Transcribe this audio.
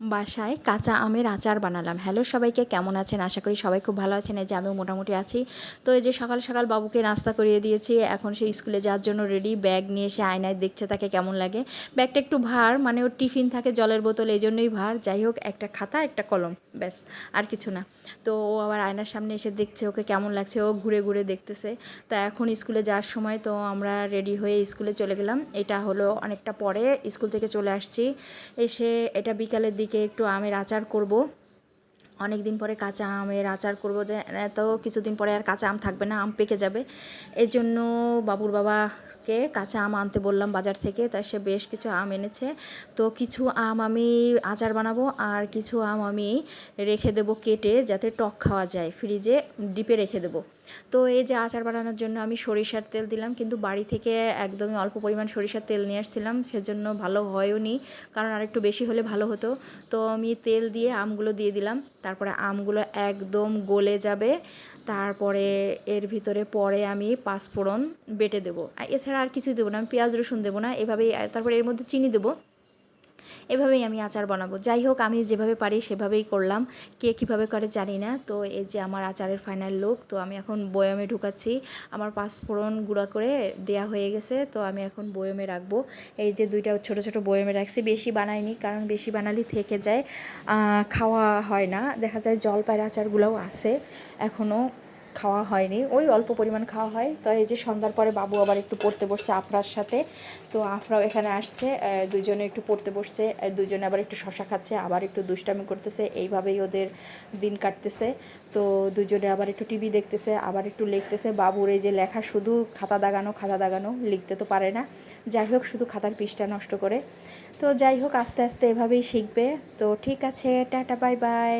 বাসায় কাঁচা আমের আচার বানালাম। হ্যালো সবাইকে, কেমন আছেন? আশা করি সবাই খুব ভালো আছেন। এই যে আমিও মোটামুটি আছি। তো এই যে সকাল সকাল বাবুকে নাস্তা করিয়ে দিয়েছি, এখন সে স্কুলে যাওয়ার জন্য রেডি। ব্যাগ নিয়ে সে আয়নায় দেখছে তাকে কেমন লাগে। ব্যাগটা একটু ভার, মানে ওর টিফিন থাকে, জলের বোতল, এই জন্যই ভার। যাই হোক, একটা খাতা একটা কলম, ব্যাস, আর কিছু না। তো ও আবার আয়নার সামনে এসে দেখছে ওকে কেমন লাগছে, ও ঘুরে ঘুরে দেখতেছে। তা এখন স্কুলে যাওয়ার সময় তো আমরা রেডি হয়ে স্কুলে চলে গেলাম। এটা হলো অনেকটা পরে স্কুল থেকে চলে আসছি। এসে এটা বিকালের দিকে একটু আমের আচার করব। অনেক দিন পরে কাঁচা আমের আচার করব, যে এত কিছুদিন পরে আর কাঁচা আম থাকবে না, আম পেকে যাবে। এই জন্য বাবুর বাবাকে কাঁচা আম আনতে বললাম বাজার থেকে। তাই সে বেশ কিছু আম এনেছে। তো কিছু আম আমি আচার বানাবো, আর কিছু আম আমি রেখে দেবো কেটে, যাতে টক খাওয়া যায়, ফ্রিজে ডিপে রেখে দেবো। তো এই যে আচার বানানোর জন্য আমি সরিষার তেল দিলাম, কিন্তু বাড়ি থেকে একদমই অল্প পরিমাণ সরিষার তেল নিয়ে আসছিলাম, সেজন্য ভালো হয়ওনি, কারণ আরেকটু বেশি হলে ভালো হতো। তো আমি তেল দিয়ে আমগুলো দিয়ে দিলাম, তারপরে আমগুলো একদম গলে যাবে। তারপরে এর ভিতরে পরে আমি পাঁচফোড়ন বেটে দেবো, এছাড়া আর কিছুই দেবো না, আমি পেঁয়াজ রসুন দেবো না, এভাবেই। তারপরে এর মধ্যে চিনি দেবো। এভাবেই আমি আচার বানাবো। যাই হোক, আমি যেভাবে পারি সেভাবেই করলাম, কে কীভাবে করে জানি না। তো এই যে আমার আচারের ফাইনাল লুক। তো আমি এখন বয়ামে ঢুকাচ্ছি। আমার পাঁচফোড়ন গুঁড়া করে দেয়া হয়ে গেছে, তো আমি এখন বয়ামে রাখবো। এই যে দুইটা ছোট ছোট বয়ামে রাখছি, বেশি বানাইনি, কারণ বেশি বানালে থেকে যায়, খাওয়া হয় না। দেখা যায় জলপাইয়ের আচারগুলোও আছে, এখনও খাওয়া হয়নি, ওই অল্প পরিমাণ খাওয়া হয়। তো এই যে সন্ধ্যার পরে বাবু আবার একটু পড়তে বসছে আফরার সাথে। তো আফরাও এখানে আসছে, দুজনে একটু পড়তে বসছে, দুজনে আবার একটু শশা খাচ্ছে, আবার একটু দুষ্টামি করতেছে, এইভাবেই ওদের দিন কাটতেছে। তো দুজনে আবার একটু টিভি দেখতেছে, আবার একটু লিখতেছে। বাবুর এই যে লেখা, শুধু খাতা দাগানো খাতা দাগানো, লিখতে তো পারে না। যাই হোক, শুধু খাতার পৃষ্ঠা নষ্ট করে। তো যাই হোক, আস্তে আস্তে এভাবেই শিখবে। তো ঠিক আছে, টাটা, বাই বাই।